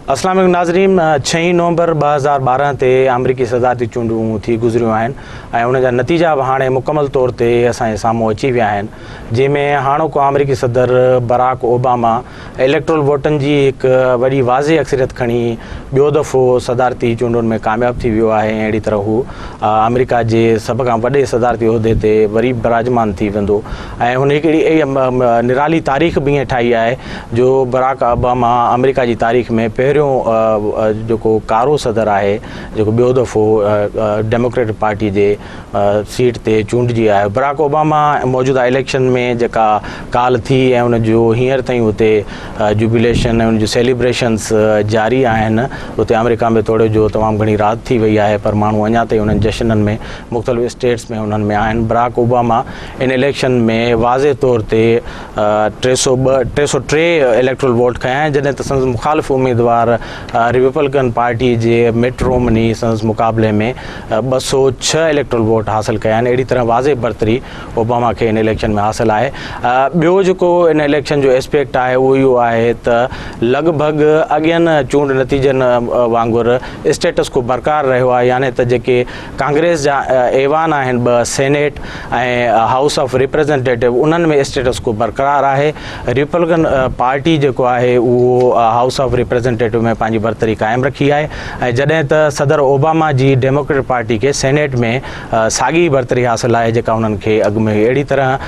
अस्सलाम वालेकुम नाज़रीन, 6 नवंबर 2012 ते अमरीकी सदारती चूंडूं थी गुज़रियूं आहिनि ऐं उन जा नतीजा बि हाणे मुकमल तौर ते असांजे साम्हूं अची विया आहिनि, जंहिंमें हाणोको अमरीकी सदर बराक ओबामा इलेक्ट्रोल वोटनि जी हिकु वॾी वाज़े अक्सरियत खणी ॿियो दफ़ो सदारती चूंडुनि में कामयाबु थी वियो आहे ऐं अहिड़ी तरह हू अमरीका जे सभ खां वॾे सदारती उहिदे ते वरी विराजमान थी वेंदो ऐं हुन हिकिड़ी निराली तारीख़ बि ईअं ठाही आहे जो बराक ओबामा अमरीका जी तारीख़ में पहिरियों जेको कारो सदर आहे जेको ॿियो दफ़ो डेमोक्रेटिक पार्टी जे सीट ते चूंडिजी आहे। बराक ओबामा मौजूदा इलेक्शन में जेका काल थी ऐं उनजो हींअर ताईं हुते जुबिलेशन ऐं उनजो सेलिब्रेशन्स जारी आहिनि। उते अमेरिका में थोरो जो तमामु घणी राहत थी वई आहे, पर माण्हू अञा ताईं उन्हनि जशननि में मुख़्तलिफ़ स्टेट्स में उन्हनि में आहिनि। बराक ओबामा इन इलेक्शन में वाज़े तौर ते 303 इलेक्ट्रल वोट खया आहिनि, जॾहिं त संदसि मुख़ालिफ़ उम्मीदवार रिपब्लिकन पार्टी जे मिट रोमनी संदसि मुक़ाबले में 206 इलेक्ट्रल वोट हासिल कया आहिनि। अहिड़ी तरह वाज़े बरतरी ओबामा खे इन इलेक्शन में हासिल आहे। ॿियो जेको इन इलेक्शन जो एस्पेक्ट आहे उहो इहो आहे त लॻभॻि अॻियनि चूंड नतीजनि वांगुरु स्टेटस को बरक़रार रहियो आहे, यानी त जेके कांग्रेस जा ऐवान आहिनि 2 सेनेट ऐं हाउस ऑफ रिप्रेजेंटेटिव उन्हनि में स्टेटस को बरक़रार आहे। रिपब्लिकन पार्टी जेको आहे उहो हाउस ऑफ रिप्रेजेंटेटिव में पंहिंजी बरतरी क़ाइमु रखी आहे ऐं जॾहिं त सदर ओबामा जी डेमोक्रेटिक पार्टी खे सेनेट में साॻी बरतरी हासिल आहे जेका उन्हनि खे अॻु में हुई। अहिड़ी तरह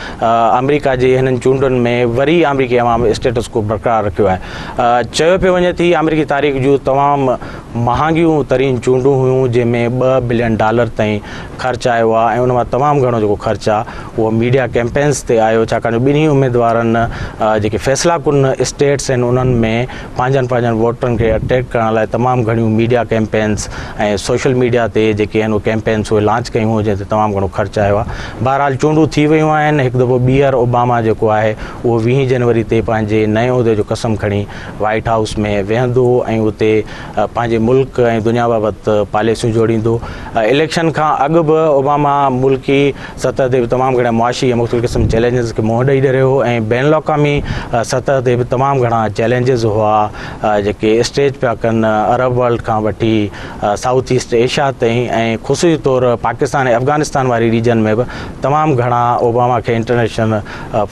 अमरीका जे हिननि चूंडुनि में वरी अमरीकी अवाम स्टेटस को बरक़रार रखियो आहे। चयो पियो वञे थी अमरीकी तारीख़ जूं तमामु महांगियूं तरीन चूंडूं हुयूं, जंहिंमें $2 बिलियन ताईं ख़र्चु आयो आहे ऐं उन मां तमामु घणो जेको ख़र्चु आहे उहो मीडिया कैंपेन्स ते आयो, छाकाणि ॿिन्ही उम्मीदवारनि जेके फ़ैसिला कुन स्टेट्स आहिनि उन्हनि में पंहिंजनि वोटरनि खे अटैक करण लाइ तमामु घणियूं मीडिया कैंपेन्स ऐं सोशल मीडिया ते जेके आहिनि उहे कैंपेन्स उहे लॉन्च कयूं हुयूं, जंहिं ते तमामु घणो ख़र्चु आयो आहे। बहरहाल चूंडूं थी वियूं आहिनि। हिकु दफ़ो ॿीहर ओबामा जेको आहे उहो 20 जनवरी ते पंहिंजे नएं उहिदे जो कसम खणी वाइट हाउस में वेहंदो ऐं उते पंहिंजे मुल्क ऐं दुनिया बाबति पॉलिसियूं जोड़ींदो। इलेक्शन खां अॻु बि ओबामा मुल्की सतह ते बि तमामु घणा मुआशी ऐं मुख़्तलिफ़ क़िस्म चैलेंजिस खे मुंहुं ॾेई रहियो ऐं बैन अल-अक़वामी सतह ते बि तमामु घणा चैलेंजिस हुआ जेके स्टेज पिया कनि अरब वर्ल्ड खां वठी साउथ ईस्ट एशिया ताईं ऐं ख़ुसूसी तौरु पाकिस्तान ऐं अफ़गानिस्तान वारी रीजन में बि तमामु घणा ओबामा खे इंटरनेशनल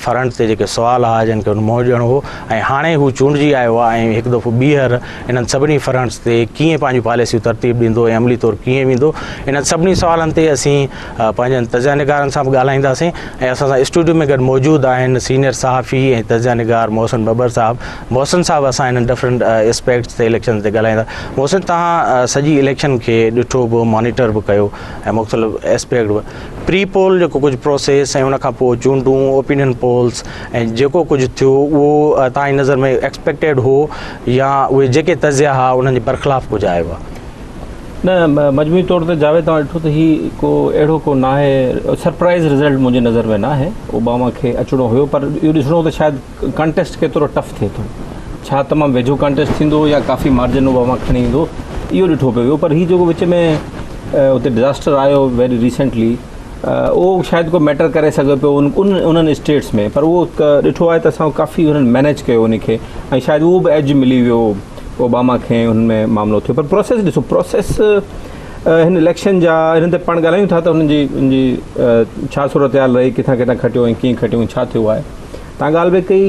फ्रंट ते जेके सुवाल हुआ जिन खे मुंहुं ॾियणो हो ऐं हाणे हू चूंडिजी आयो आहे ऐं हिकु दफ़ो ॿीहर इन्हनि सभिनी फ्रंट्स ते कीअं पंहिंजूं पॉलिसियूं तरतीब ॾींदो ऐं अमली तौरु कीअं वेंदो, इन्हनि सभिनी सवालनि ते असीं पंहिंजनि तजनिगारनि सां बि ॻाल्हाईंदासीं ऐं असां सां स्टूडियो में गॾु मौजूदु आहिनि सीनियर सहाफ़ी ऐं तजनिगार मोहसिन बबर साहब। मोहसिन साहब असां हिननि डिफरेंट एस्पेक्ट्स ते इलेक्शन ते ॻाल्हाईंदा। मोहसिन, तव्हां सॼी इलेक्शन खे ॾिठो बि, मॉनिटर बि कयो ऐं मुख़्तलिफ़ एस्पेक्ट बि, प्री पोल जेको कुझु प्रोसेस ऐं उनखां पोइ चूंडूं, ओपिनियन पोल्स ऐं जेको कुझु थियो उहो तव्हांजी नज़र में एक्सपेक्टेड हो या उहे जेके तज़िया हुआ उन्हनि जे बरख़िलाफ़ कुझु आयो आहे? न, मजमूई तौर ते जावेद तव्हां ॾिठो त हीउ को अहिड़ो को न आहे सरप्राइज़ रिज़ल्ट मुंहिंजे नज़र में न आहे। ओबामा खे अचिणो हुयो, पर इहो ॾिसणो त शायदि कंटेस्ट केतिरो टफ थिए थो, छा तमामु वेझो कंटेस्ट थींदो या काफ़ी मार्जिन ओबामा खणी ईंदो, इहो ॾिठो पियो। पर हीउ जेको विच में उते डिज़ास्टर आयो वेरी रिसेंटली, उहो शायदि को मैटर करे सघे पियो उन्हनि स्टेट्स में, पर उहो ॾिठो आहे त असां काफ़ी हुननि मैनेज कयो उनखे ऐं शायदि उहो बि एज मिली वियो ओबामा खे, हुन में मामिलो थियो। पर प्रोसेस ॾिसो, प्रोसेस हिन इलेक्शन जा हिन ते पाण ॻाल्हायूं था त हुनजी छा सूरत हाल रही, किथां किथां खटियो ऐं कीअं खटियो ऐं छा थियो आहे। तव्हां ॻाल्हि बि कई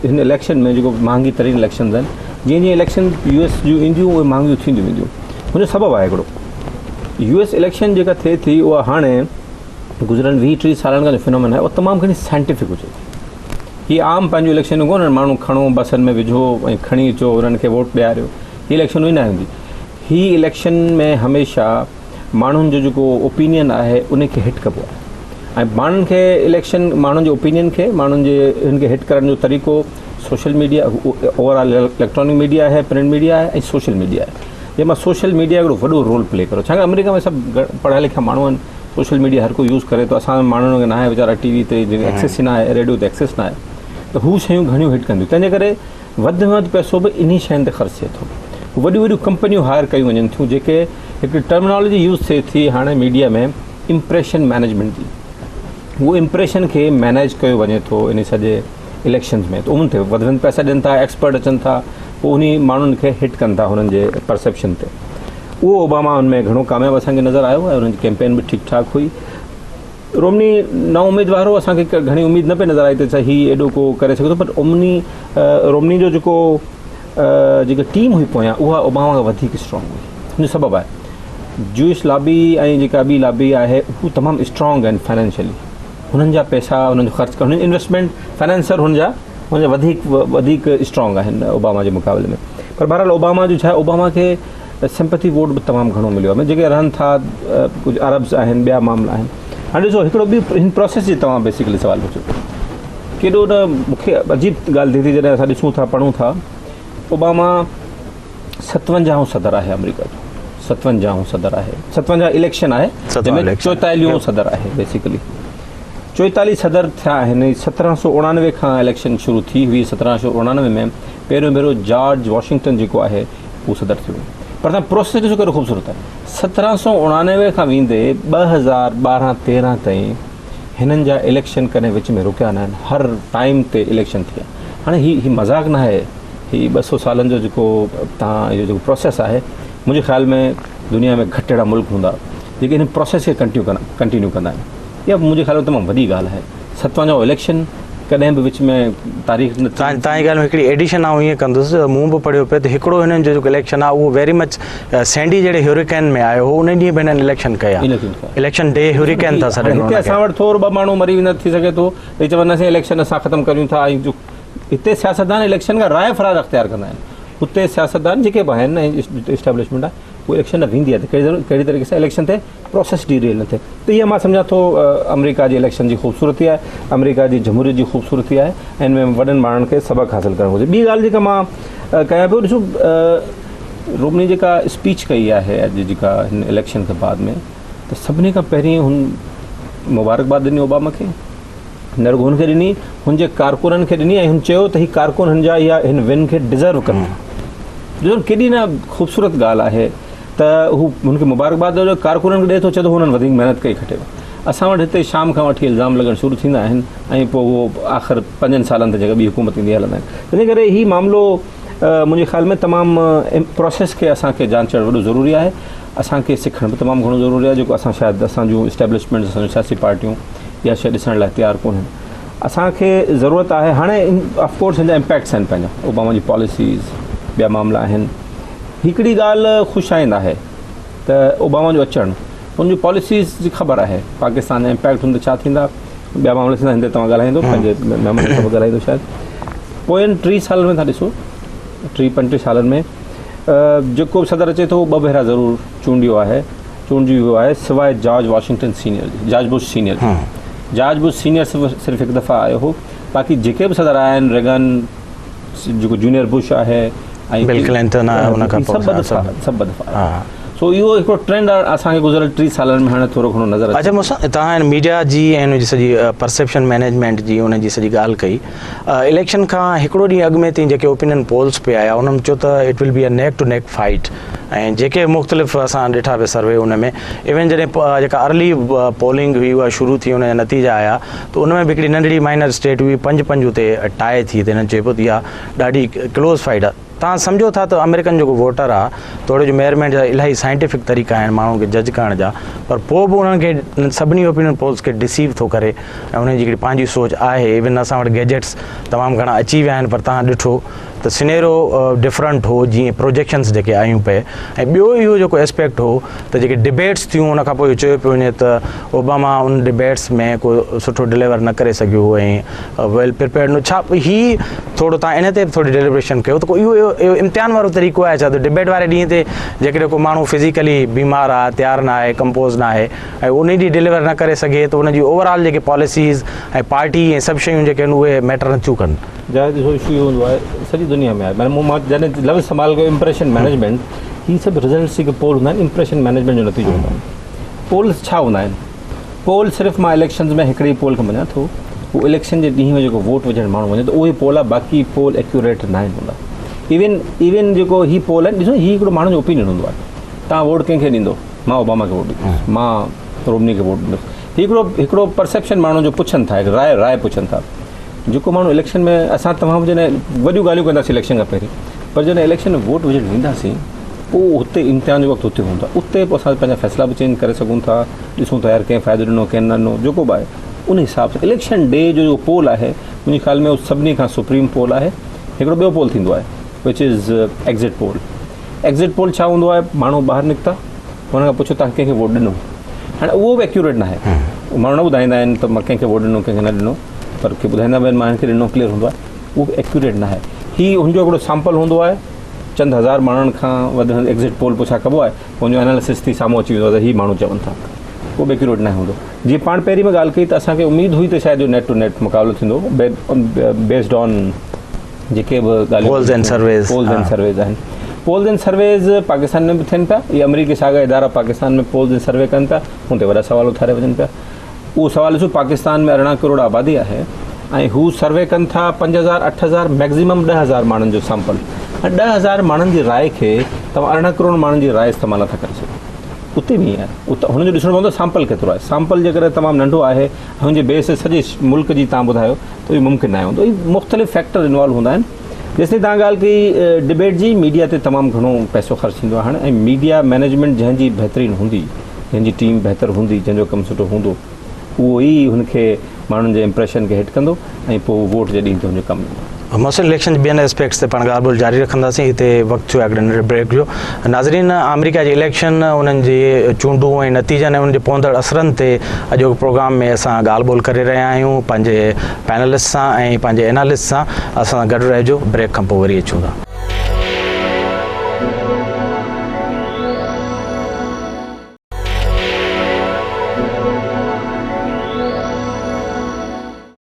हिन इलेक्शन में जेको महांगी तरीन इलेक्शन्स आहिनि, जीअं जीअं इलेक्शन US जूं ईंदियूं उहे महांगियूं थींदियूं वेंदियूं। हुनजो सबबु आहे हिकिड़ो, US इलेक्शन जेका थिए थी उहा हाणे गुज़िरियल 20-30 सालनि खां जो फिनोमेन आहे उहा तमामु घणी साइंटिफिक हुजे। हीअ आम पंहिंजूं इलेक्शनूं कोन्हनि माण्हू खणो बसनि में विझो ऐं खणी अचो उन्हनि खे वोट ॾियारियो, हीअ इलेक्शन ई न हूंदी। हीअ इलेक्शन में हमेशह माण्हुनि जो जेको ओपिनियन आहे उनखे हिट कबो आहे ऐं माण्हुनि खे इलेक्शन माण्हुनि जे ओपिनियन खे माण्हुनि जे हिन खे हिट करण जो तरीक़ो social media, overall electronic media आहे, प्रिंट मीडिया आहे ऐं सोशल मीडिया आहे। जंहिंमां सोशल मीडिया हिकिड़ो वॾो रोल प्ले करो, छाकाणि अमेरिका में सभु पढ़िया लिखिया माण्हू आहिनि, सोशल मीडिया हर कोई यूज़ करे थो। असां माण्हुनि खे न आहे वीचारा TV ते एक्सेस ई न आहे, रेडियो ते एक्सेस न आहे, त हू शयूं घणियूं हिट कंदियूं। तंहिंजे करे वधि में वधि पैसो बि इन्ही शयुनि ते ख़र्चु थिए थो। वॾियूं वॾियूं कंपनियूं हायर कयूं वञनि थियूं, जेके हिकिड़ी टर्मिनोलॉजी यूज़ थिए थी हाणे मीडिया में इम्प्रेशन मैनेजमेंट जी, उहो इम्प्रेशन खे मैनेज कयो वञे थो इन सॼे इलेक्शन्स में। त उन ते वधि में वधि पैसा ॾियनि था, एक्सपर्ट अचनि था, पोइ उन माण्हुनि खे हिट कनि था हुननि जे परसेप्शन ते। उहो ओबामा उनमें घणो कामयाबु असांखे नज़र आयो ऐं उन्हनि जी कैंपेन बि ठीकु ठाक हुई। रोमनी न उमेदवार हो, असांखे घणी उमेद न पई नज़र आई त हीउ एॾो को करे सघे थो, पर रोमनी जो जेको जेका टीम हुई पोयां उहा ओबामा खां वधीक स्ट्रॉन्ग हुई। हुन जो सबबु आहे जूइश लॉबी ऐं जेका ॿी लॉबी आहे हू तमामु स्ट्रॉन्ग आहिनि फाइनेंशियली। हुननि जा पैसा, हुननि जो ख़र्चु करणु, इन्वेस्टमेंट फाइनेंसर हुनजा वधीक स्ट्रॉन्ग आहिनि ओबामा जे मुक़ाबले में। पर बहरहाल ओबामा जो छा आहे, ओबामा खे सिंपैथी वोट बि तमामु घणो मिलियो आहे। जेके रहनि था कुझु अरब्स आहिनि, ॿिया मामला आहिनि। हाणे ॾिसो हिकिड़ो ॿी हिन प्रोसेस जी तव्हां बेसिकली सुवाल पुछो, केॾो न मूंखे अजीब ॻाल्हि थिए थी जॾहिं असां ॾिसूं था, पढ़ूं था, ओबामा 57 सदर आहे अमेरिका जो, 57 सदर आहे, 57 इलेक्शन आहे जंहिंमें 44 सदर आहे बेसिकली। 44 सदर थिया आहिनि। 1789 खां इलेक्शन शुरू थी हुई। 1789 में पहिरियों भेरो जॉर्ज वॉशिंगटन जेको आहे उहो सदर थियो। पर तव्हां प्रोसेस ॾिसो कहिड़ो ख़ूबसूरत आहे। 1789 खां वेंदे 2012-13 ताईं हिननि जा इलेक्शन कॾहिं विच में रुकिया न आहिनि, हर टाइम ते इलेक्शन थिया। हाणे हीउ मज़ाक़ न आहे, हीउ 200 सालनि जो जेको तव्हां इहो जेको प्रोसेस आहे, मुंहिंजे ख़्याल में दुनिया में घटि अहिड़ा मुल्क हूंदा जेके हिन प्रोसेस खे कंटिन्यू कंदा आहिनि। इहा मुंहिंजे ख़्याल में तमामु वॾी ॻाल्हि आहे। 57 इलेक्शन कॾहिं बि विच में तारीख़ न। तव्हांजी ॻाल्हि में हिकिड़ी एडिशन आउं ईअं कंदुसि, मूं बि पढ़ियो पियो त हिकिड़ो हिननि जो जेको इलेक्शन आहे उहो वेरी मच सैंडी जहिड़े ह्यूरिकेन में आयो हो, उन ॾींहुं बि हिननि इलेक्शन कया। इलेक्शन डे ह्यूरिकेन था सॾनि। हिते असां वटि थोरो 2 माण्हू मरी वेंदा थी सघे थो, भई चवंदा असीं इलेक्शन असां ख़तमु करियूं था। ऐं जो हिते सियासतदान इलेक्शन खां राय फ़रार अख़्तियार कंदा आहिनि। हुते सियासतदान जेके बि आहिनि ऐं इस्टेब्लिशमेंट आहे उहो इलेक्शन न वेंदी आहे त कहिड़ी तरीक़े सां इलेक्शन ते प्रोसेस डीरेल न थिए। त इहा मां सम्झां थो अमेरिका जी इलेक्शन जी ख़ूबसूरती आहे, अमेरिका जी जमहूरियत जी ख़ूबसूरती आहे, ऐं हिन में वॾनि माण्हुनि खे सबक़ु हासिलु करणु घुरिजे। ॿी ॻाल्हि जेका मां कयां पियो, ॾिसो रोमनी जेका स्पीच कई आहे अॼु जेका हिन इलेक्शन खां बाद में, त सभिनी खां पहिरीं हुन मुबारकबाद ॾिनी ओबामा खे, न रुॻो हुनखे ॾिनी, हुनजे कारकुननि खे ॾिनी, ऐं हुन चयो त हीउ कारकुन हिन जा इहा हिन विन खे डिज़र्व कंदा। ॾिसो केॾी न ख़ूबसूरत ॻाल्हि आहे त हू हुनखे मुबारकबाद ॾियो, कारकुननि खे ॾिए थो, चए थो हुननि वधीक महिनत कई खटे। असां वटि हिते शाम खां वठी इल्ज़ाम लॻणु शुरू थींदा आहिनि ऐं पोइ उहो आख़िर 5 सालनि ते जेका ॿी हुकूमत ईंदी हलंदा आहिनि। तंहिं करे हीउ मामिलो मुंहिंजे ख़्याल में तमामु प्रोसेस खे असांखे जांचणु वॾो ज़रूरी आहे। असांखे सिखणु बि तमामु घणो ज़रूरी आहे, जेको असां शायदि असांजूं इस्टेब्लिशमेंट, असांजूं सियासी पार्टियूं इहा शइ ॾिसण लाइ तयारु कोन्हनि। असांखे ज़रूरत आहे। हाणे ऑफकोर्स हिन जा इम्पैक्ट्स आहिनि पंहिंजा, ओबामा जी पॉलिसीज़, ॿिया मामला आहिनि। हिकिड़ी ॻाल्हि ख़ुशाइंद आहे त ओबामा जो अचणु, हुनजी पॉलिसीज़ जी ख़बर आहे, पाकिस्तान जा इम्पैक्ट हुन ते छा थींदा, ॿिया मामला थींदा। हिन ते तव्हां ॻाल्हाईंदो, पंहिंजे महिमान सां ॻाल्हाईंदो शायदि। पोयनि 3 सालनि में था ॾिसो, 30-35 सालनि में जेको बि सदर अचे थो 2 भेरा ज़रूरु चूंडियो वियो आहे, सवाइ जॉर्ज वॉशिंगटन सीनियर जी, George Bush senior. George Bush senior सिर्फ़ु हिकु दफ़ा आयो हो, बाक़ी जेके बि सदर आया आहिनि, रेगन जेको जूनियर बुश आहे ऐं बिल क्लिंटन आहे, हुन खां पोइ सभु दफ़ा। सो इहो हिकिड़ो ट्रेंड असांखे गुज़िरियल 3 सालनि में हाणे थोरो घणो नज़र अचे। अच्छा मूंसां तव्हां मीडिया जी ऐं हुनजी सॼी परसेप्शन मैनेजमेंट जी हुनजी सॼी ॻाल्हि कई। इलेक्शन खां हिकिड़ो ॾींहुं अॻु में ताईं जेके ओपिनियन पोल्स पे आया उन में चयो त it will be a neck to neck fight, ऐं जेके मुख़्तलिफ़ असां ॾिठा पिया सर्वे हुन में, इवन जॾहिं जेका अर्ली पोलिंग हुई उहा शुरू थी, हुन जा नतीजा आया त उन में बि हिकिड़ी नंढड़ी माइनर स्टेट हुई 5-5 ते टाए थी, त हिननि चइबो त इहा ॾाढी क्लोज़ फाइट आहे। तव्हां सम्झो था त अमेरिकन जेको वोटर आहे, थोरे जो मेजरमेंट जा इलाही साइंटिफिक तरीक़ा आहिनि माण्हुनि खे जज करण जा, पर पोइ बि उन्हनि खे सभिनी ओपिनियन पोल्स खे डिसीव थो करे, ऐं उन्हनि जी हिकिड़ी पंहिंजी सोच आहे। इवन असां वटि गैजेट्स तमामु घणा अची विया आहिनि, पर तव्हां ॾिठो त सिनेरो डिफरेंट हो, जीअं प्रोजेक्शन्स जेके आयूं पे। ऐं ॿियो इहो जेको एस्पेक्ट हो त जेके डिबेट्स थियूं, उन खां पोइ इहो चयो पियो वञे त ओबामा उन डिबेट्स में को सुठो डिलीवर न करे सघियो ऐं वेल प्रिपेयर्ड न छा। ही थोरो तव्हां इन ते बि थोरी डेलिब्रेशन कयो त इहो इम्तिहान वारो तरीक़ो आहे छा, त डिबेट वारे ॾींहं ते जेकॾहिं को माण्हू फिज़िकली बीमार आहे, तयारु न आहे, कंपोज़ न आहे, ऐं उन ॾींहुं डिलीवर न करे सघे त उनजी ओवरऑल जेके पॉलिसीज़ ऐं पार्टी ऐं सभु शयूं जेके आहिनि उहे मैटर नथियूं कनि। ॾिसो इशू इहो हूंदो आहे सॼी दुनिया में आहे। मां जॾहिं लफ़्ज़ इस्तेमालु कयो इम्प्रेशन मैनेजमेंट, हीअ सभु रिज़ल्ट्स जेके पोल हूंदा आहिनि इम्प्रेशन मैनेजमेंट जो नतीजो हूंदा आहिनि। पोल्स छा हूंदा आहिनि? पोल सिर्फ़ु मां इलेक्शन्स में हिकिड़ी पोल खे मञां थो, उहो इलेक्शन जे ॾींहं में जेको वोट विझण माण्हू वञे त उहे पोल आहे, बाक़ी पोल एक्यूरेट न आहिनि हूंदा। इवन जेको ही पोल आहिनि, ॾिसो हीउ हिकिड़ो माण्हू जो ओपिनियन हूंदो आहे। तव्हां वोट कंहिंखे ॾींदो? मां ओबामा खे वोट ॾींदुसि, मां रोमनी खे वोट ॾींदुसि। हिकिड़ो परसेप्शन माण्हू जो पुछनि था, राय पुछनि था। जेको माण्हू इलेक्शन में, असां तव्हां जॾहिं वॾियूं ॻाल्हियूं कंदासीं इलेक्शन खां पहिरीं, पर जॾहिं इलेक्शन में वोट विझण वेंदासीं पोइ हुते इम्तिहान जो वक़्तु हुते हूंदो आहे, उते पोइ असां पंहिंजा फ़ैसिला बि चेंज करे सघूं था, ॾिसूं था यार कंहिं फ़ाइदो ॾिनो कंहिं न ॾिनो, जेको बि आहे उन हिसाब सां इलेक्शन डे जो पोल आहे मुंहिंजे ख़्याल में उहो सभिनी खां सुप्रीम पोल आहे। हिकिड़ो ॿियो पोल थींदो आहे which is exit poll. Exit poll छा हूंदो आहे, माण्हू ॿाहिरि निकिता हुन खां पुछो तव्हां कंहिंखे वोट ॾिनो, हाणे उहो बि एक्यूरेट न आहे, माण्हू न ॿुधाईंदा आहिनि त मां कंहिंखे वोट ॾिनो कंहिंखे न ॾिनो, पर के ॿुधाईंदा बि आहिनि मां हिनखे ॾिनो, क्लियर हूंदो आहे, उहो बि एक्यूरेट न आहे। हीअ हुनजो हिकिड़ो सैंपल हूंदो आहे, चंद हज़ार माण्हुनि खां वधि एग्ज़िट पोल पोइ छा कबो आहे हुनजो एनालिसिस थी साम्हूं अची वेंदो आहे त हीअ माण्हू चवनि था, उहो बि एक्यूरेट न हूंदो। जीअं पाण पहिरीं में ॻाल्हि कई त असांखे उमेदु हुई त शायदि नेट टू नेट मुक़ाबिलो थींदो बेस्ड ऑन जेके बि ॻाल्हियूं पोल्स एंड सर्वेज़ आहिनि। पोल्स एंड सर्वेज़ पाकिस्तान में बि थियनि पिया, इहे अमरीकी साॻा इदारा पाकिस्तान में पोल्स एंड सर्वे कनि पिया, हुन ते वॾा सवाल उथारे वञनि पिया। उहो सवाल ॾिसो, पाकिस्तान में 18 करोड़ आबादी आहे ऐं हू सर्वे कनि था 5000 8000 मैक्सिमम 10,000 माण्हुनि जो सैंपल, ऐं 10,000 माण्हुनि जी राय खे तव्हां 18 करोड़ माण्हुनि जी राय इस्तेमालु नथा करे सघो। उते बि ईअं आहे, उते हुनजो ॾिसणो पवंदो सैंपल केतिरो आहे, सैंपल जेकर तमामु नंढो आहे हुनजे बेस ते सॼे मुल्क जी तव्हां ॿुधायो त इहो मुमकिन न हूंदो। मुख़्तलिफ़ फैक्टर इन्वॉल्व हूंदा आहिनि। जेसिताईं तव्हां ॻाल्हि कई डिबेट जी, मीडिया ते तमामु घणो पैसो ख़र्चु थींदो आहे हाणे, ऐं मीडिया मैनेजमेंट जंहिंजी बहितरीनु हूंदी, जंहिंजी टीम बहितर हूंदी, जंहिंजो कमु सुठो हूंदो, उहो ई हुनखे माण्हुनि जे इम्प्रेशन खे हिट कंदो ऐं पोइ वोट जे ॾींहुं ते हुनजो कमु ईंदो। मौसम इलेक्शन ॿियनि एस्पेक्ट्स ते पाण ॻाल्हि ॿोल जारी रखंदासीं। हिते वक़्तु थियो आहे हिकिड़े नंढे ब्रेक जो। नाज़रीन, अमेरिका जे इलेक्शन, उन्हनि जे चूंडूं ऐं नतीजनि ऐं उन्हनि जे पवंदड़ असरनि ते अॼोके प्रोग्राम में असां ॻाल्हि ॿोल करे रहिया आहियूं पंहिंजे पैनलिस्ट सां ऐं पंहिंजे एनालिस्ट सां। असां गॾु रहिजो, ब्रेक खां पोइ वरी अचूं था।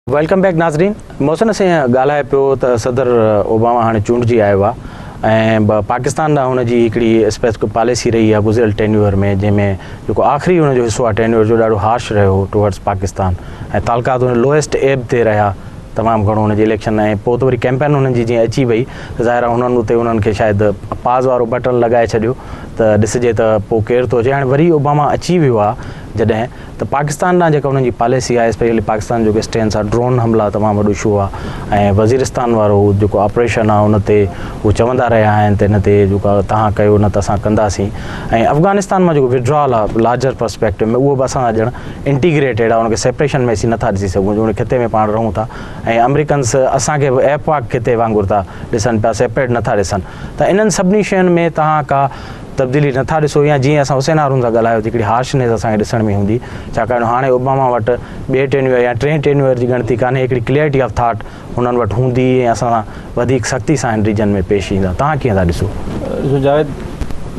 वेलकम बैक नाज़रीन। मौसम असां ॻाल्हाए पियो त सदर ओबामा हाणे चूंडजी आयो आहे ऐं पाकिस्तान ॾांहुं हुनजी हिकिड़ी स्पेसिफिक पॉलिसी रही आहे गुज़िरियल टेन्यूअर में, जंहिंमें जेको आख़िरी हुनजो हिसो आहे टेन्यूअर जो ॾाढो हार्श रहियो टुवर्ड्स पाकिस्तान, ऐं तालुकात हुन लोएस्ट एब ते रहिया तमामु घणो हुनजी इलेक्शन। ऐं पोइ त वरी कैंपेन हुननि जी जीअं अची वई त ज़ाहिर आहे हुननि उते हुननि खे शायदि पाज़ वारो बटन लॻाए छॾियो त ॾिसिजे त पोइ केरु थो अचे। हाणे वरी ओबामा अची वियो आहे जॾहिं त पाकिस्तान ॾांहुं जेका हुनजी पॉलिसी आहे, स्पेशली पाकिस्तान जो स्टेंस आहे, ड्रोन हमला तमामु वॾो इशू आहे, ऐं वज़ीरिस्तान वारो जेको ऑपरेशन आहे उन ते उहे चवंदा रहिया आहिनि त हिन ते जेको तव्हां कयो न त असां कंदासीं। ऐं अफ़गानिस्तान मां जेको विड्रॉल आहे लार्जर पर्सपेक्टिव में, उहो बि असां ॼण इंटीग्रेटेड आहे, उनखे सेपरेशन में असीं नथा ॾिसी सघूं, उन खिते में पाण रहूं था ऐं अमेरिकन्स असांखे एपाक खिते वांगुरु था ॾिसनि पिया, सेपरेट नथा ॾिसनि। त इन्हनि सभिनी शयुनि में तव्हां का तब्दीली नथा ॾिसो, या जीअं असां हुसैन हारून सां ॻाल्हायो हिकिड़ी हार्शनेस असांखे ॾिसण में हूंदी, छाकाणि हाणे ओबामा वटि ॿिए टेन्यूअर या टे टेन्यूअर जी ॻणती कान्हे, हिकिड़ी क्लियरिटी ऑफ थाट हुननि वटि हूंदी ऐं असां वधीक सख़्ती सां हिन रीजन में पेश ईंदा। तव्हां कीअं था ॾिसो? जावेद,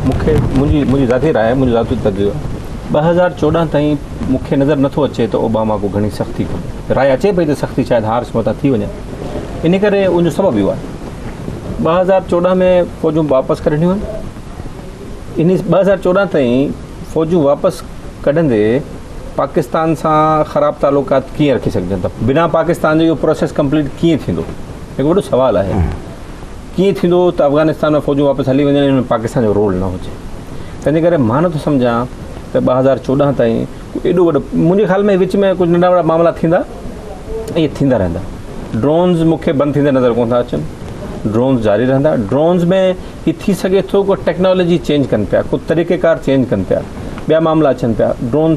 मूंखे मुंहिंजी ज़ाती राय आहे, मुंहिंजो ज़ाती तजुर्बो 2014 ताईं मूंखे नज़र नथो अचे त ओबामा को घणी सख़्ती कोन्हे। राय अचे पई त सख़्ती शायदि हार्श मथां थी वञे, इन करे उनजो सबबु इहो आहे 2014 में फ़ौजूं वापसि कढणियूं आहिनि। इन 2014 ताईं फ़ौजूं वापसि कढंदे पाकिस्तान सां ख़राबु तालुकात कीअं रखी सघजनि था, बिना पाकिस्तान जो इहो प्रोसेस कंप्लीट कीअं थींदो, हिकु वॾो सुवालु आहे। कीअं थींदो त अफ़गानिस्तान में फ़ौजूं वापसि हली वञनि, हिन में पाकिस्तान जो रोल न हुजे। तंहिंजे करे मां नथो सम्झां त 2014 ताईं एॾो वॾो, मुंहिंजे ख़्याल में विच में कुझु नंढा वॾा मामला थींदा, इहे थींदा रहंदा। ड्रोन्स मूंखे बंदि थींदे नज़र कोन था अचनि, ड्रोन्स जारी रहंदा। ड्रोन्स में ही थी सघे थो को टेक्नोलॉजी चेंज कनि पिया, को तरीक़ेकार चेंज कनि पिया, ॿिया मामला अचनि पिया। ड्रोन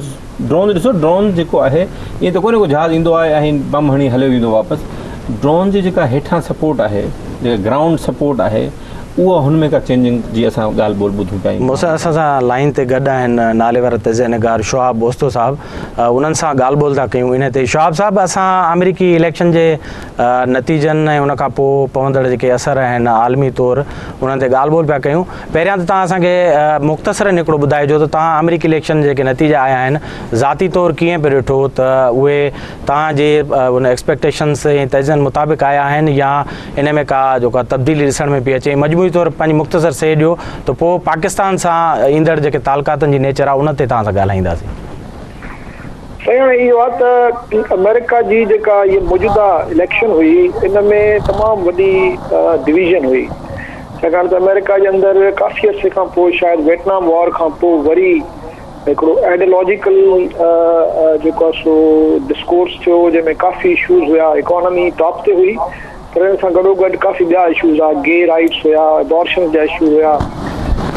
ॾिसो, ड्रोन जेको आहे ईअं त कोन्हे को जहाज़ ईंदो आहे ऐं बम हणी हलियो वेंदो वापसि। ड्रोन जी जेका हेठां सपोर्ट आहे, जेका ग्राउंड सपोर्ट आहे, उहा हुन में का चेंजिंग जी असां ॻाल्हि ॿोल ॿुधूं पिया। मूंसां असां सां लाइन ते गॾु आहिनि नाले वारा तज़नीगार शुआब बोस्तो साहब, उन्हनि सां ॻाल्हि ॿोल था कयूं इन ते। शुआब साहब, असां अमेरिकी इलेक्शन जे नतीजनि ऐं उनखां पोइ पवंदड़ जेके असर आहिनि आलमी तौरु, उन्हनि ते ॻाल्हि ॿोल पिया कयूं। पहिरियां त तव्हां असांखे मुख़्तसरनि हिकिड़ो ॿुधाइजो त तव्हां अमेरिकी इलेक्शन जेके नतीजा आया आहिनि ज़ाती तौरु कीअं पियो ॾिठो, त उहे तव्हांजे उन एक्सपेक्टेशन्स ऐं तजनि मुताबिक़ आया आहिनि या इन में का जेका तब्दीली ॾिसण में पई अचे? मजमूई तौरु पंहिंजी मुख़्तसर से ॾियो त पोइ पाकिस्तान सां ईंदड़ जेके तालुकातनि जी नेचर आहे उन ते तव्हां सां ॻाल्हाईंदासीं। साईं, इहो आहे त अमेरिका जी जेका इहा मौजूदा इलेक्शन हुई, इन में तमामु वॾी डिवीज़न हुई, छाकाणि त अमेरिका जे अंदरि काफ़ी अर्से खां पोइ, शायदि वियतनाम वॉर खां पोइ वरी हिकिड़ो आइडियोलॉजिकल जेको आहे सो डिस्कोर्स थियो, जंहिंमें काफ़ी इशूज़ हुया। इकोनॉमी टॉप ते हुई, पर हिन सां गॾोगॾु काफ़ी ॿिया इशूज़ आहे, गे राइट्स हुया, अबॉर्शन जा इशू हुया,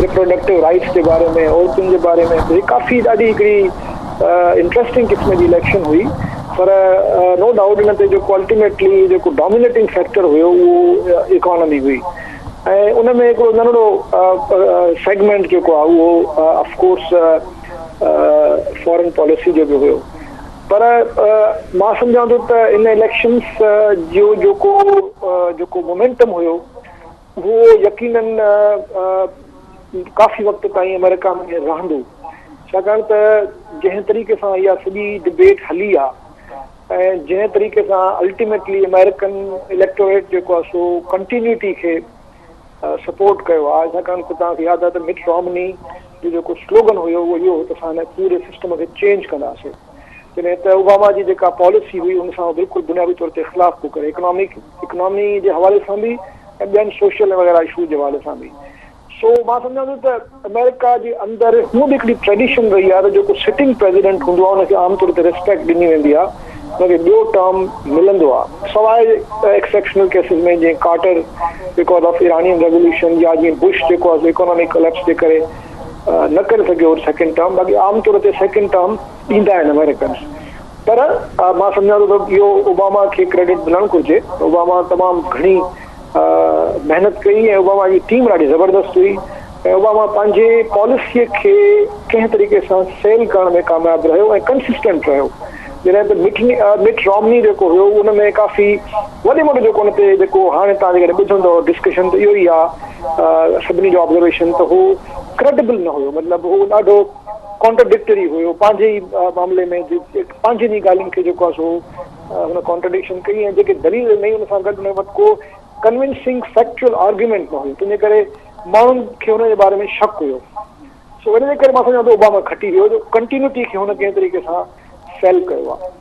रिप्रोडक्टिव राइट्स जे बारे में, औरतुनि जे बारे में। तो काफ़ी ॾाढी हिकिड़ी इंट्रस्टिंग क़िस्म जी इलेक्शन हुई। पर नो डाउट हिन ते जेको अल्टीमेटली जेको डोमिनेटिंग फैक्टर हुयो उहो इकोनॉमी हुई, ऐं उन में हिकिड़ो नंढड़ो सेगमेंट जेको आहे उहो ऑफकोर्स फॉरेन पॉलिसी जो बि हुयो। पर मां सम्झां थो त इन इलेक्शन्स जो जेको मोमेंटम हुयो उहो यकीनन काफ़ी वक़्त ताईं अमेरिका में रहंदो, छाकाणि त जंहिं तरीक़े सां इहा सॼी डिबेट हली आहे ऐं जंहिं तरीक़े सां अल्टीमेटली अमेरिकन इलेक्टोरेट जेको आहे सो कंटिन्यूटी खे सपोर्ट कयो आहे, छाकाणि त तव्हांखे यादि आहे त मिट रॉमनी जो जेको स्लोगन हुयो उहो इहो त असां हिन पूरे सिस्टम खे चेंज कंदासीं। जॾहिं त ओबामा जी जेका पॉलिसी हुई उन सां बिल्कुलु बुनियादी तौर ते ख़िलाफ़ पियो करे, इकोनॉमी जे हवाले सां बि ऐं ॿियनि सोशल वग़ैरह इशू जे हवाले सां बि। सो मां सम्झां थो त अमेरिका जे अंदरि हूअ बि हिकिड़ी ट्रेडिशन रही आहे त जेको सिटिंग प्रेसिडेंट हूंदो आहे उनखे आमतौर ते रिस्पेक्ट ॾिनी वेंदी आहे, उनखे ॿियो टर्म मिलंदो आहे, सवाइ एक्सेप्शनल केसिस में जीअं Carter because of Iranian revolution, या जीअं बुश जेको आहे इकोनॉमिक कोलैप्स जे करे न करे सघियो सेकेंड टर्म। बाक़ी आमतौर ते सेकेंड टर्म ॾींदा आहिनि अमेरिकन्स। पर मां सम्झां थो त इहो ओबामा खे क्रेडिट मिलणु घुरिजे। ओबामा तमामु घणी महिनत कई ऐं ओबामा जी टीम ॾाढी ज़बरदस्त हुई, ऐं ओबामा पंहिंजे पॉलिसीअ खे कंहिं तरीक़े सां सेल करण में कामयाबु रहियो ऐं कंसिस्टेंट रहियो। जॾहिं त मिट रॉमनी जेको हुयो उन में काफ़ी वॾे मोटे जेको हुन ते जेको हाणे तव्हां जेकॾहिं ॿुधंदव डिस्कशन त इहो ई आहे सभिनी जो ऑब्ज़र्वेशन त हू क्रेडिबल न हुयो, मतिलबु हू ॾाढो कॉन्ट्राडिक्टरी हुयो पंहिंजे ई मामले में, पंहिंजनि ई ॻाल्हियुनि खे जेको आहे सो हुन कॉन्ट्राडिक्शन कई ऐं जेके दलील ॾिनई हुन सां गॾु हुन वटि को कन्विंसिंग फैक्चुअल आर्ग्यूमेंट न हुयो, तंहिंजे करे माण्हुनि खे हुन जे बारे में शक हुयो। सो इन जे करे मां सम्झां थो ओबामा खटी वियो, जो कंटिन्यूटी खे हुन कंहिं तरीक़े सां सेल कयो आहे।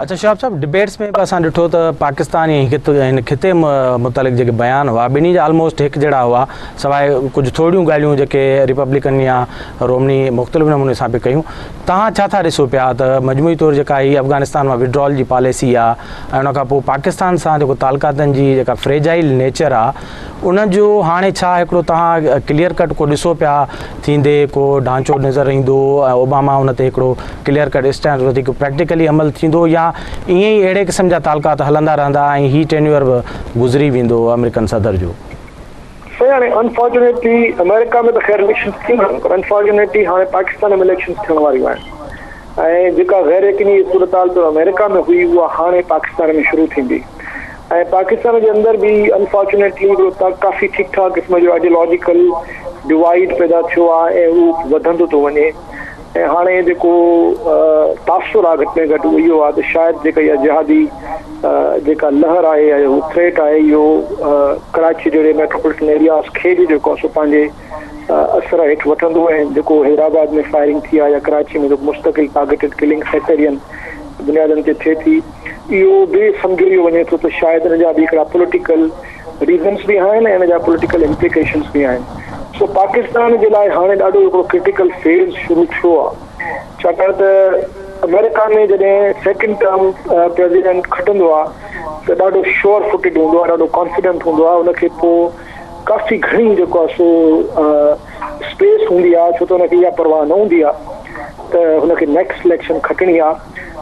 अच्छा शहाब साहब, डिबेट्स में असां ॾिठो त पाकिस्तान हिन खिते मुतालिक़ जेके बयान हुआ ॿिन्ही जा ऑलमोस्ट हिकु जहिड़ा हुआ, सवाइ कुझु थोरियूं ॻाल्हियूं जेके रिपब्लिकन या रोमनी मुख़्तलिफ़ नमूने सां बि कयूं। तव्हां छा था ॾिसो पिया त मजमूई तौरु जेका हीअ अफ़गानिस्तान मां विड्रॉल जी पॉलिसी आहे ऐं उनखां पोइ पाकिस्तान सां जेको तालुकातनि जी जेका फ्रेजाइल नेचर आहे उनजो हाणे छा हिकिड़ो तव्हां क्लियर कट को ॾिसो पिया थींदे, को ढांचो नज़र ईंदो ऐं ओबामा उन ते हिकिड़ो क्लियर कट स्टैंड वधीक प्रैक्टिकली अमल थींदो, या ईअं ई अहिड़े क़िस्म जा तालुकात हलंदा रहंदा ऐं ही टेन्यूअर बि गुज़री वेंदो अमेरिकन सदर जो? हाणे अनफॉर्चुनेटली अमेरिका में त ख़ैर इलेक्शन्स थींदा आहिनि, पर अनफॉर्चुनेटली हाणे पाकिस्तान में इलेक्शन्स थियण वारियूं आहिनि ऐं जेका गैर यकीनी सूरत हाल अमेरिका में हुई उहा हाणे पाकिस्तान में शुरू थींदी। ऐं पाकिस्तान जे अंदरि बि अनफॉर्चुनेटली काफ़ी ठीकु ठाक क़िस्म जो आइडियोलॉजिकल डिवाइड पैदा थियो आहे ऐं उहो वधंदो थो वञे। ऐं हाणे जेको तासुर आहे घटि में घटि उहो इहो आहे त शायदि जेका इहा जिहादी जेका लहर आहे या उहो थ्रेट आहे इहो कराची जहिड़े मेट्रोपॉलिटन एरियाज़ खे बि जेको आहे सो पंहिंजे असर हेठि वठंदो। ऐं जेको हैदराबाद में फायरिंग थी आहे या कराची में जेको मुस्तक़िल टारगेटेड किलिंग सेक्टेरियन बुनियादनि ते थिए थी, इहो बि सम्झो इहो वञे थो त शायदि हिन जा बि हिकिड़ा पॉलिटिकल रीज़न्स बि आहिनि ऐं हिन जा पॉलिटिकल इम्प्लिकेशन्स बि आहिनि। सो पाकिस्तान जे लाइ हाणे ॾाढो हिकिड़ो क्रिटिकल फेज़ शुरू थियो आहे, छाकाणि त अमेरिका में जॾहिं सेकेंड टर्म प्रेसिडेंट खटंदो आहे त ॾाढो श्योर फुटेड हूंदो आहे, ॾाढो कॉन्फिडेंट हूंदो आहे, उनखे पोइ काफ़ी घणी जेको आहे सो स्पेस हूंदी आहे, छो त हुनखे इहा परवाह न हूंदी आहे त हुनखे नेक्स्ट इलेक्शन खटणी आहे।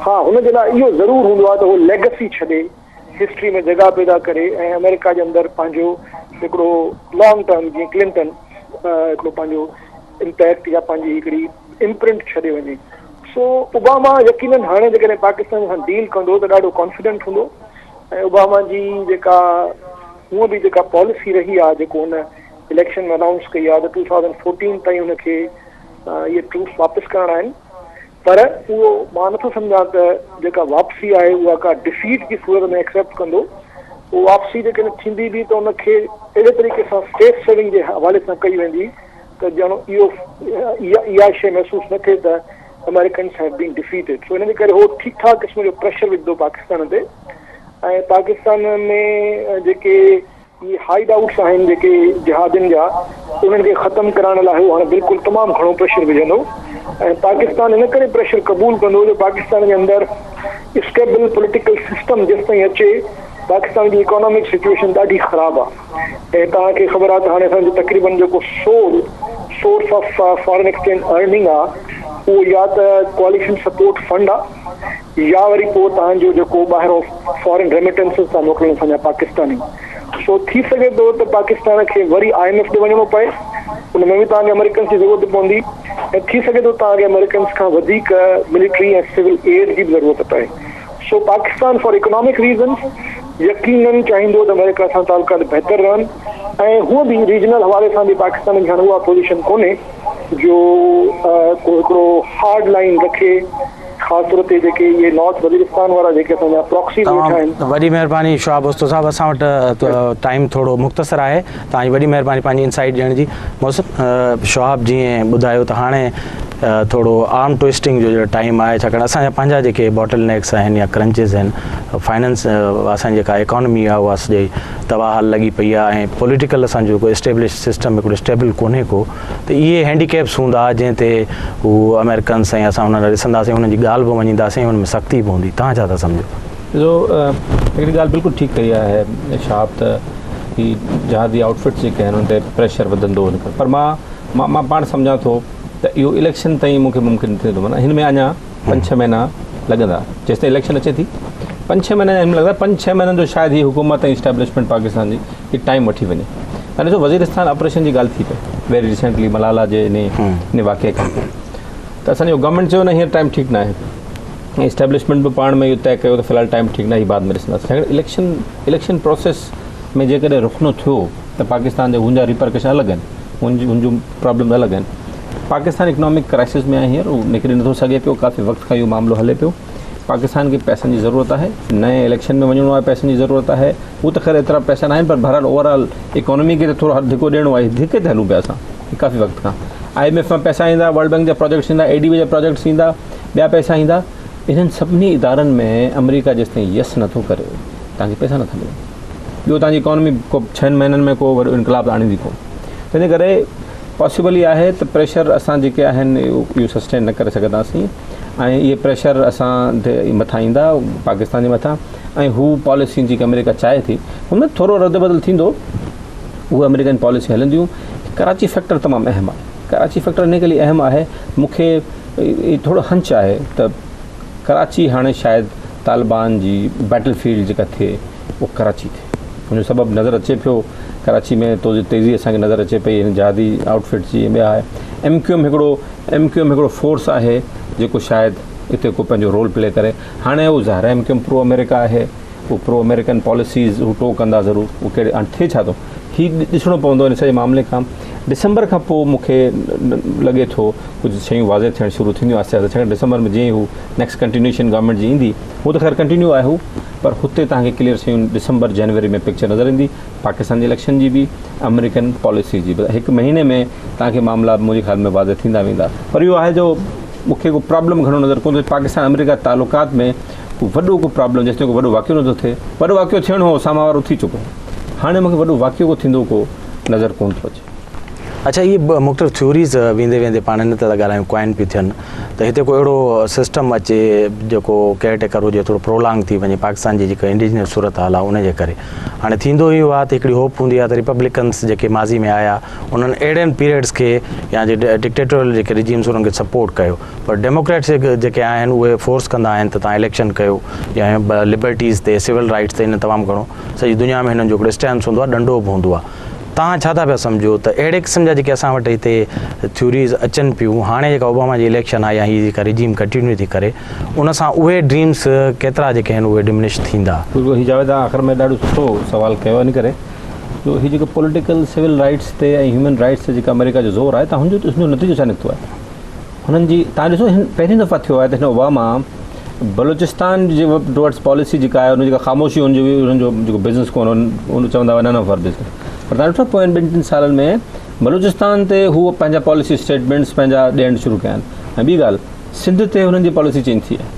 हा, हुनजे लाइ इहो ज़रूरु हूंदो आहे त उहो लेगसी छॾे, हिस्ट्री में जॻह पैदा करे ऐं अमेरिका जे अंदरि पंहिंजो हिकिड़ो लॉन्ग टर्म जीअं क्लिंटन हिकिड़ो पंहिंजो इम्पैक्ट या पंहिंजी हिकिड़ी इम्प्रिंट छॾे वञे। सो ओबामा यकीनन हाणे जेकॾहिं पाकिस्तान सां डील कंदो त ॾाढो कॉन्फिडेंट हूंदो ऐं ओबामा जी जेका हूअं बि जेका पॉलिसी रही आहे जेको हुन इलेक्शन में अनाउंस कई आहे त 2014 ताईं हुनखे इहे ट्रूप्स वापसि करणा आहिनि। पर उहो मां नथो सम्झां त जेका वापसी आहे उहा का डिफीट जी सूरत में एक्सेप्ट कंदो। उहा वापसी जेकॾहिं थींदी बि त उनखे अहिड़े तरीक़े सां फेस सेविंग जे हवाले सां कई वेंदी त ॼणो इहा शइ महसूसु न थिए त अमेरिकन्स हैव बीन डिफीटेड। सो हिन जे करे उहो ठीकु ठाक क़िस्म जो प्रेशर विझंदो पाकिस्तान ते ऐं पाकिस्तान में जेके इहे हाइड आउट्स आहिनि जेके जिहादियुनि जा उन्हनि खे ख़तमु कराइण लाइ उहो हाणे बिल्कुलु तमामु घणो प्रेशर विझंदो ऐं पाकिस्तान इन करे प्रेशर क़बूल कंदो जो पाकिस्तान जे अंदरि स्टेबल पॉलिटिकल सिस्टम जेसि ताईं अचे पाकिस्तान जी इकोनॉमिक सिचुएशन ॾाढी ख़राबु आहे ऐं तव्हांखे ख़बर आहे त हाणे असांजो तक़रीबन जेको source of foreign exchange earning आहे उहो या त कोalition सपोर्ट फंड आहे या वरी पोइ तव्हांजो जेको ॿाहिरों फॉरेन रेमिटेंसिस था मोकिलनि असांजा पाकिस्तानी। सो थी सघे थो त पाकिस्तान खे वरी IMF ॾे वञिणो पए, उन में बि तव्हांखे अमेरिकन्स जी ज़रूरत पवंदी ऐं थी सघे थो तव्हांखे अमेरिकन्स खां वधीक मिलिट्री ऐं सिविल एड जी बि ज़रूरत पए। सो पाकिस्तान फॉर इकोनॉमिक रीज़न्स यकीनन चाहींदो त अमेरिका सां तालुकात बहितर रहनि ऐं हूअं बि रीजनल हवाले सां बि पाकिस्तान जी हाणे उहा पोज़ीशन कोन्हे जो को हिकिड़ो हार्ड लाइन रखे, ख़ासि तौर ते जेके इहे नॉर्थ वज़ीरिस्तान वारा जेके असांजा प्रॉक्सी वेठा आहिनि। वॾी महिरबानी शोहाब उस्तो साहब, असां वटि टाइम थोरो मुख़्तसर आहे, तव्हांजी वॾी महिरबानी पंहिंजी इनसाइट ॾियण जी। मौसम शोहाब जीअं ॿुधायो त हाणे थोरो आर्म ट्विस्टिंग जो टाइम आहे, छाकाणि असांजा पंहिंजा जेके बॉटल नेक्स आहिनि या क्रंचिस आहिनि, फाइनेंस असांजी जेका इकोनॉमी आहे उहा सॼी तबाह लॻी पई आहे ऐं पॉलिटिकल असांजो कोई एस्टेब्लिश सिस्टम हिकिड़ो स्टेबल कोन्हे को, त इहे हैंडीकेप्स हूंदा जंहिं ते हू अमेरिकन्स ऐं असां हुन ॾिसंदासीं, हुननि जी ॻाल्हि बि मञींदासीं, हुन में सख़्ती बि हूंदी। तव्हां छा था सम्झो? ॾिसो, हिकिड़ी ॻाल्हि बिल्कुलु ठीकु कई आहे शाहब त ही जहाज़ी आउटफिट्स जेके आहिनि उन ते प्रेशर वधंदो हिन करे, पर मां पाण सम्झां थो त इहो इलेक्शन ताईं मूंखे मुमकिन थिए थो, माना हिन में अञा 5-6 महीना लॻंदा, जेसि ताईं इलेक्शन अचे थी 5-6 महीना हिन में लॻंदा। 5-6 महीननि जो शायदि ही हुकूमत ऐं इस्टेब्लिशमेंट पाकिस्तान जी ही टाइम वठी वञे। हाणे ॾिसो, वज़ीरिस्तान ऑपरेशन जी ॻाल्हि थी पई वेरी रिसेंटली मलाला जे इन वाक़े खां त असांजो गवर्नमेंट चयो न हींअर टाइम ठीकु न आहे ऐं इस्टेब्लिशमेंट बि पाण में इहो तय कयो त फ़िलहालु टाइम ठीकु न आहे, बाद में ॾिसंदासीं। छाकाणि इलेक्शन प्रोसेस में जेकॾहिं रुख न थियो त पाकिस्तान जा हुनजा रिपरकशन अलॻि आहिनि, हुन जूं प्रॉब्लम अलॻि आहिनि। पाकिस्तान इकनॉमिक क्राइसिस में आहे हींअर, उहो निकिरी नथो सघे पियो, काफ़ी वक़्त खां इहो मामिलो हले पियो। पाकिस्तान खे पैसनि जी ज़रूरत आहे, नए इलेक्शन में वञिणो आहे, पैसनि जी ज़रूरत आहे। हू त ख़ैर एतिरा पैसा न आहिनि, पर बहरहाल ओवरऑल इकोनॉमी खे त थोरो धिको ॾियणो आहे, धिके ते हलूं पिया असां काफ़ी वक़्त खां। IMF मां पैसा ईंदा, वर्ल्ड बैंक जा प्रोजेक्ट्स ईंदा, ADB जा प्रोजेक्ट्स ईंदा, ॿिया पैसा ईंदा। इन्हनि सभिनी इदारनि में अमेरिका जेसि ताईं यस नथो करे तव्हांखे पैसा नथा मिलनि। ॿियो तव्हांजी इकोनॉमी को 6 महीननि में को वॾो इनकलाब आणींदी कोन, तंहिंजे करे पॉसिबल ई आहे त प्रेशर असां जेके आहिनि इहो सस्टेन न करे सघंदासीं ऐं इहे प्रेशर असां मथां ईंदा पाकिस्तान जे मथां ऐं हू पॉलिसी जेकी अमेरिका चाहे थी हुन में थोरो रद्द बदल थींदो, उहे अमेरिकन पॉलिसी हलंदियूं। कराची फैक्टर तमामु अहम आहे, कराची फैक्टर इन करे अहम आहे, मूंखे थोरो हंच आहे त कराची हाणे शायदि तालिबान जी बैटल फील्ड जेका थिए उहो कराची थिए, हुनजो सबबु नज़र अचे पियो कराची में तो तेज़ी असांखे नज़र अचे पई हिन जहादी आउटफिट्स जी। ॿिया आहे MQM हिकिड़ो फोर्स आहे जेको शायदि हिते को पंहिंजो रोल प्ले करे। हाणे उहो ज़ाहिर MQM प्रो अमेरिका आहे, उहो प्रो अमेरिकन पॉलिसीज़ हू टो कंदा ज़रूरु, उहो कहिड़े हाणे थिए छा थो हीउ ॾिसणो पवंदो हिन सॼे मामले खां। डिसंबर खां पोइ मूंखे लॻे थो कुझु शयूं वाज़े थियणु शुरू थींदियूं आहिस्ते आहिस्ते, छाकाणि डिसंबर में जीअं हू नेक्स्ट कंटिन्यूएशन गवर्नमेंट जी ईंदी, हू त ख़ैर कंटिन्यू आहे हू, पर हुते तव्हांखे क्लियर शयूं डिसंबर जनवरी में पिक्चर नज़र ईंदी, पाकिस्तान जी इलेक्शन जी बि, अमेरिकन पॉलिसी जी बि। 1 महीने में तव्हांखे मामला मुंहिंजे ख़्याल में वाज़े थींदा वेंदा, पर इहो आहे जो मूंखे को प्रॉब्लम घणो नज़र कोन थो। पाकिस्तान अमेरिका तालुकात में वॾो को प्रॉब्लम जेसिताईं को वॾो वाक़ियो नथो थिए, वॾो वाक़ियो थियणो हो साम्हूं वारो थी चुको, हाणे मूंखे वॾो वाक़ियो को थींदो को नज़र कोन थो अचे। अच्छा, ये मुख़्तलिफ़ थ्योरीज़ वेंदे वेंदे पाण हिन ते ॻाल्हायूं क्वाइन पियूं थियनि त हिते को अहिड़ो सिस्टम अचे जेको केयर टेकर हुजे, थोरो प्रोलॉन्ग थी वञे पाकिस्तान जी जेका इंडिजिनियस सूरत हाल आहे उनजे करे। हाणे थींदो इहो आहे त हिकिड़ी होप हूंदी आहे त रिपब्लिकन्स जेके माज़ी में आया उन्हनि अहिड़नि पीरियड्स खे या जे डिक्टेटोरियल जेके रिजीम्स उन्हनि खे सपोर्ट कयो, पर डेमोक्रेट्स जेके आहिनि उहे फोर्स कंदा आहिनि त तव्हां इलेक्शन कयो या लिबर्टीज़ ते सिविल राइट्स ते हिन तमामु घणो सॼी दुनिया में हिननि जो हिकिड़ो स्टैंस हूंदो आहे, डंडो बि हूंदो आहे। तव्हां छा था पिया सम्झो त अहिड़े क़िस्म जा जेके असां वटि हिते थ्योरीज़ अचनि पियूं, हाणे जेका ओबामा जी इलेक्शन आहे या हीअ जेका रिजीम कंटिन्यू थी करे, उन सां उहे ड्रीम्स केतिरा जेके आहिनि उहे डिमिनिश थींदा? बिल्कुलु, हीउ जावेद आख़िर में ॾाढो सुठो सुवालु कयो इन करे जो हीउ जेको पॉलिटिकल सिविल राइट्स ते ऐं ह्यूमन राइट्स ते जेका अमेरिका जो ज़ोर आहे, तव्हां हुनजो नतीजो छा निकितो आहे? हुननि जी तव्हां ॾिसो पहिरीं दफ़ा थियो आहे त हिन ओबामा बलूचिस्तान जे टुवर्ड्स पॉलिसी जेका आहे उन जेका ख़ामोशी हुननि जो जेको बिज़नेस कोन उन चवंदा हुआ न फॉर बिज़नेस, पर तव्हां ॾिठो पोइ 2-3 सालनि में बलूचिस्तान ते हू पंहिंजा पॉलिसी स्टेटमेंट्स पंहिंजा ॾियणु शुरू कया आहिनि। ऐं ॿी ॻाल्हि, सिंध ते हुननि जी पॉलिसी चेंज थी आहे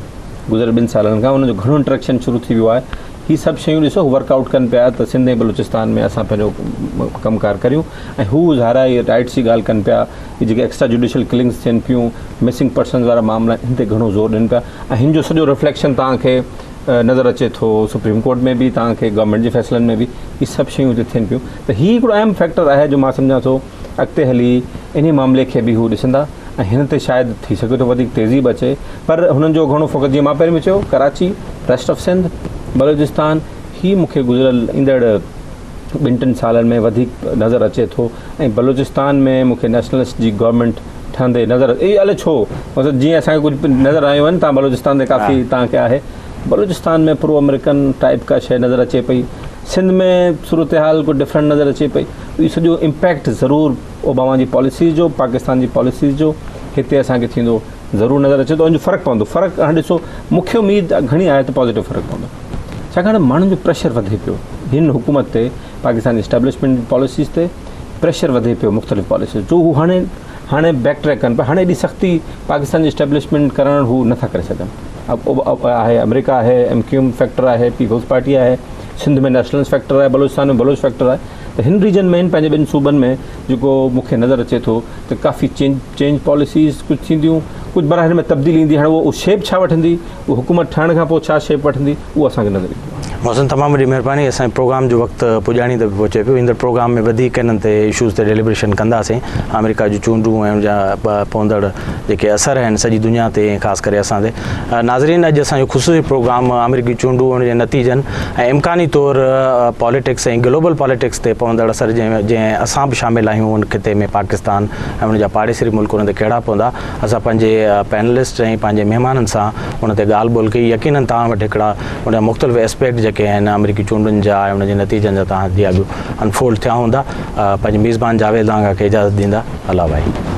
गुज़िरियल 2 सालनि खां, हुनजो घणो इंट्रैक्शन शुरू थी वियो आहे। हीअ सभु शयूं ॾिसो वर्कआउट कनि पिया त सिंध ऐं बलूचिस्तान में असां पंहिंजो कमकार करियूं, ऐं हू ज़ाहिर इहे राइट्स जी ॻाल्हि कनि पिया, हीअ जेके एक्स्ट्रा जुडिशियल किलिंग्स थियनि पियूं, मिसिंग पर्सन्स वारा मामला हिन ते घणो ज़ोर ॾियनि पिया। ऐं हिन जो सॼो रिफ्लेक्शन तव्हांखे नज़र अचे थो सुप्रीम कोर्ट में बि तव्हांखे गवर्नमेंट जे फ़ैसिलनि में बि ही सभु शयूं हिते थियनि पियूं त हीउ हिकिड़ो अहम फैक्टर आहे जो मां सम्झां थो अॻिते हली इन मामले खे बि हू ॾिसंदा ऐं हिन ते शायदि थी सघे थो वधीक तेज़ी बि अचे पर हुननि जो घणो फ़ोकस जीअं मां पहिरीं बि चयो कराची वेस्ट ऑफ सिंध बलोचिस्तान ही मूंखे गुज़िरियल ईंदड़ 2-3 सालनि में वधीक नज़र अचे थो ऐं बलोचिस्तान में मूंखे नेशनलिस्ट जी गवर्नमेंट ठहंदे नज़र इहो अलाए छो मतिलबु जीअं असांखे कुझु नज़र आयो आहिनि तव्हां बलोचिस्तान ते काफ़ी तव्हांखे आहे बलोचिस्तान में प्रो अमेरिकन टाइप का शइ नज़र अचे पई सिंध में सूरत हाल कुझु डिफरेंट नज़र अचे पई इहो सॼो इम्पैक्ट ज़रूरु ओबामा जी पॉलिसीज़ जो पाकिस्तान जी पॉलिसीज़ जो हिते असांखे थींदो ज़रूरु नज़र अचे थो उन जो फ़र्क़ु पवंदो फ़र्क़ु हाणे ॾिसो मूंखे उमेद घणी आहे त पॉज़िटिव फ़र्क़ु पवंदो छाकाणि माण्हुनि जो प्रेशर वधे पियो हिन हुकूमत ते पाकिस्तान एस्टेब्लिशमेंट पॉलिसीज़ ते प्रेशर वधे पियो मुख़्तलिफ़ पॉलिसीज़ जो हू हाणे बैक ट्रैक कनि पिया हाणे एॾी सख़्ती पाकिस्तान जी एस्टेब्लिशमेंट करणु हू नथा करे सघनि आहे अमेरिका आहे MQM फैक्टर आहे पीपल्स पार्टी आहे सिंध में नेशनलिस्ट फैक्टर आहे बलोचिस्तान में बलोच फैक्टर आहे त हिन रीजन में पंहिंजे 2 सूबनि में जेको मूंखे नज़र अचे थो त काफ़ी चेंज पॉलिसीज़ कुझु थींदियूं कुझु पर हिन में तब्दीली ईंदी हाणे उहो शेप छा वठंदी उहो हुकूमत ठहण खां पोइ छा शेप वठंदी उहो असांखे नज़र ईंदी मोहसिन तमामु वॾी महिरबानी असांजे प्रोग्राम जो वक़्तु पुॼाणी ते पहुचे पियो ईंदड़ प्रोग्राम में वधीक इन्हनि ते इशूज़ ते डेलिब्रेशन कंदासीं अमेरिका जूं चूंडूं ऐं उनजा पवंदड़ जेके असर आहिनि सॼी दुनिया ते ख़ासि करे असां ते नाज़रीन अॼु असांजो ख़ुसूसी प्रोग्राम अमेरिकी चूंडूं उनजे नतीजनि ऐं इम्कानी तौरु पॉलिटिक्स ऐं ग्लोबल पॉलिटिक्स ते पवंदड़ असर जंहिं असां बि शामिलु आहियूं उन खिते में पाकिस्तान ऐं उनजा पाड़ेसरी मुल्क उन ते कहिड़ा पवंदा असां पंहिंजे पैनलिस्ट ऐं पंहिंजे महिमाननि सां उन ते ॻाल्हि ॿोल कई यकीननि तव्हां वटि हिकिड़ा उनजा मुख़्तलिफ़ एस्पेक्ट जेके आहिनि अमेरिकी चूंडुनि जा ऐं उनजे नतीजनि जा तव्हां जी अॻु अनफोल्ड थिया हूंदा पंहिंजे मेज़बान जावेद तव्हांखे इजाज़त ॾींदा अल्लाह भाई